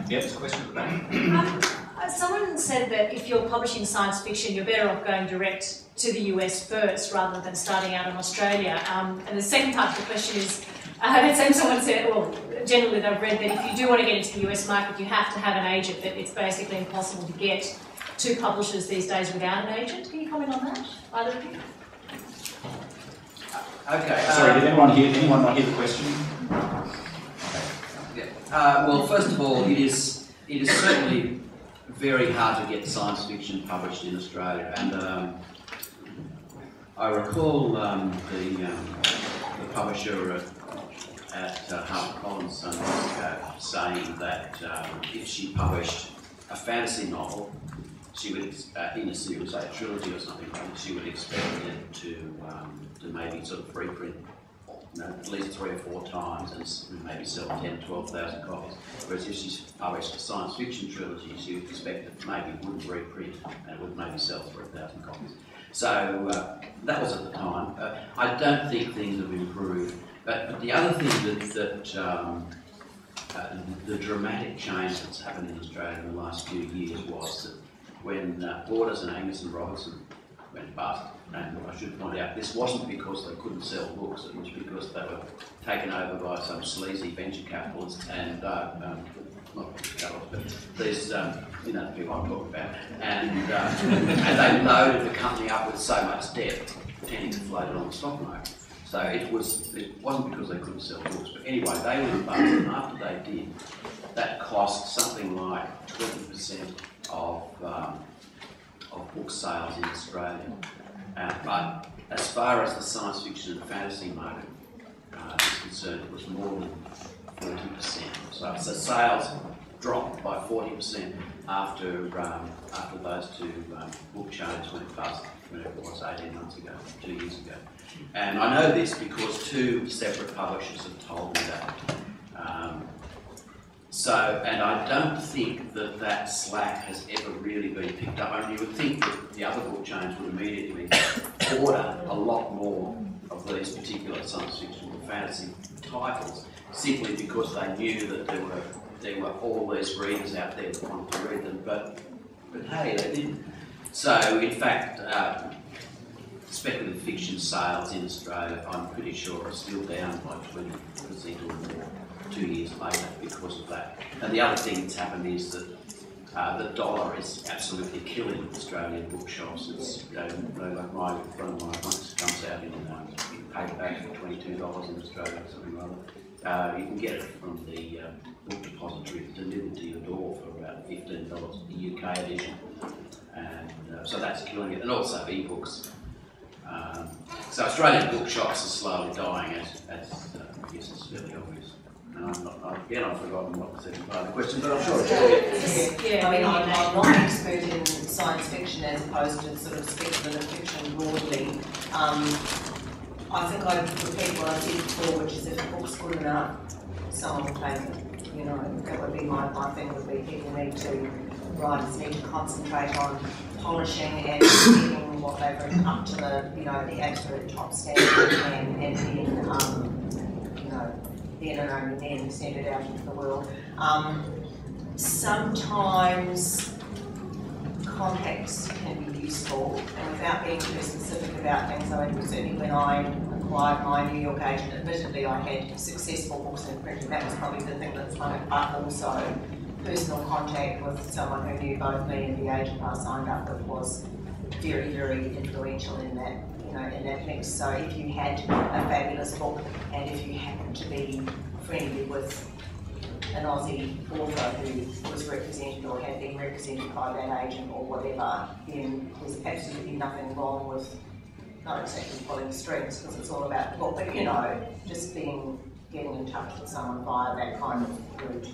Yeah, there's a question at the back. Someone said that if you're publishing science fiction, you're better off going direct to the US first rather than starting out in Australia. And the second part of the question is, someone said, well, generally they've read that if you do want to get into the US market, you have to have an agent, that it's basically impossible to get to publishers these days without an agent. Can you comment on that, either of you? Okay. Sorry, did anyone not hear the question? Well, first of all, it is certainly very hard to get science fiction published in Australia, and I recall the publisher at HarperCollins some years ago saying that if she published a fantasy novel, she would, in a series, say a trilogy or something, she would expect it to maybe sort of reprint, at least 3 or 4 times, and maybe sell 10,000 or 12,000 copies. Whereas if she's published a science fiction trilogy, she would expect it maybe wouldn't reprint and it would maybe sell 3,000 copies. So that was at the time. I don't think things have improved. But the other thing that the dramatic change that's happened in Australia in the last few years was that when Borders and Angus and Robertson went bust, and I should point out, this wasn't because they couldn't sell books, it was because they were taken over by some sleazy venture capitalists and, not capitalists, but these, you know, the people I'm talking about, and they loaded the company up with so much debt, pretending to float it on the stock market. So it wasn't because they couldn't sell books, but anyway, they were bust, and after they did, that cost something like 20% of book sales in Australia. But as far as the science fiction and fantasy market is concerned, it was more than 40%. So sales dropped by 40% after those two book chains went bust, whenever it was 18 months ago, 2 years ago. And I know this because 2 separate publishers have told me that. And I don't think that slack has ever really been picked up. I mean, you would think that the other book chains would immediately order a lot more of these particular science fiction and fantasy titles, simply because they knew that there were all these readers out there that wanted to read them. But hey, they didn't. So in fact, speculative fiction sales in Australia, I'm pretty sure, are still down by 20% or more 2 years later because of that. And the other thing that's happened is that the dollar is absolutely killing Australian bookshops. It's, like one of my books comes out in paperback for $22 in Australia or something like that. You can get it from the book depository delivered to your door for about $15, the UK edition. And so that's killing it. And also ebooks. So Australian bookshops are slowly dying, as I guess it's fairly obvious. And I've forgotten what the second part of the question, but I'm sure it's I mean, I'm not an expert in science fiction as opposed to sort of speculative fiction broadly. I think I repeat what I said before, which is if a book's good enough, someone will take it. You know, that would be my thing, would be people need to, writers need to concentrate on polishing and getting what they've written up to the, you know, the absolute top standard, and then, you know, then and only then send it out into the world. Sometimes contacts can be useful, and without being too specific about things, I mean, certainly when I acquired my New York agent, admittedly I had successful books in print, and that was probably the thing that slung it, but also personal contact with someone who knew both me and the agent I signed up with was very, very influential in that, you know, in that mix. So if you had a fabulous book, and if you happened to be friendly with an Aussie author who was represented or had been represented by that agent or whatever, then there's absolutely nothing wrong with, not exactly pulling strings because it's all about the book, but you know, just getting in touch with someone via that kind of route.